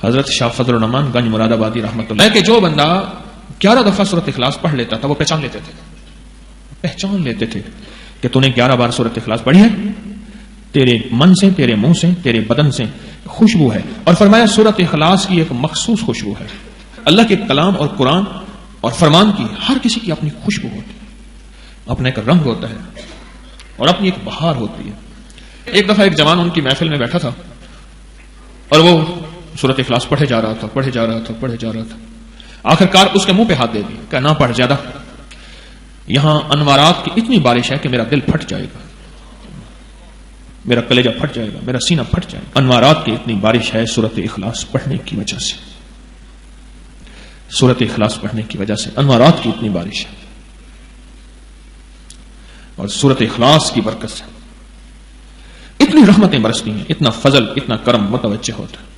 हजरत शाह फजल रहमान गंज मुरादाबादी रहमतुल्लाह कि जो बंदा 11 दफा सूरत इखलास पढ़ लेता था वो पहचान लेते थे कि तूने 11 बार सूरत इखलास पढ़ी है, तेरे मन से, तेरे मुंह से, तेरे बदन से खुशबू है। और फरमाया सूरत इखलास की एक मखसूस खुशबू है। अल्लाह के कलाम और कुरान और फरमान की हर किसी की अपनी खुशबू होती है, अपना एक रंग होता है और अपनी एक बहार होती है। एक दफा एक जवान उनकी महफिल में बैठा था और वो सूरत इखलास पढ़े जा रहा था। आखिरकार उसके मुंह पे हाथ दे दिया, कहा ना पढ़ ज्यादा, यहां अनवारात की इतनी बारिश है कि मेरा दिल फट जाएगा, मेरा कलेजा फट जाएगा, मेरा सीना फट जाएगा। अनवारात की इतनी बारिश है सूरत इखलास पढ़ने की वजह से, सूरत इखलास पढ़ने की वजह से अनवारात की इतनी बारिश है। और सूरत इखलास की बरकत से इतनी रहमतें बरसती हैं, इतना फजल, इतना करम मुतवज्जह होता है।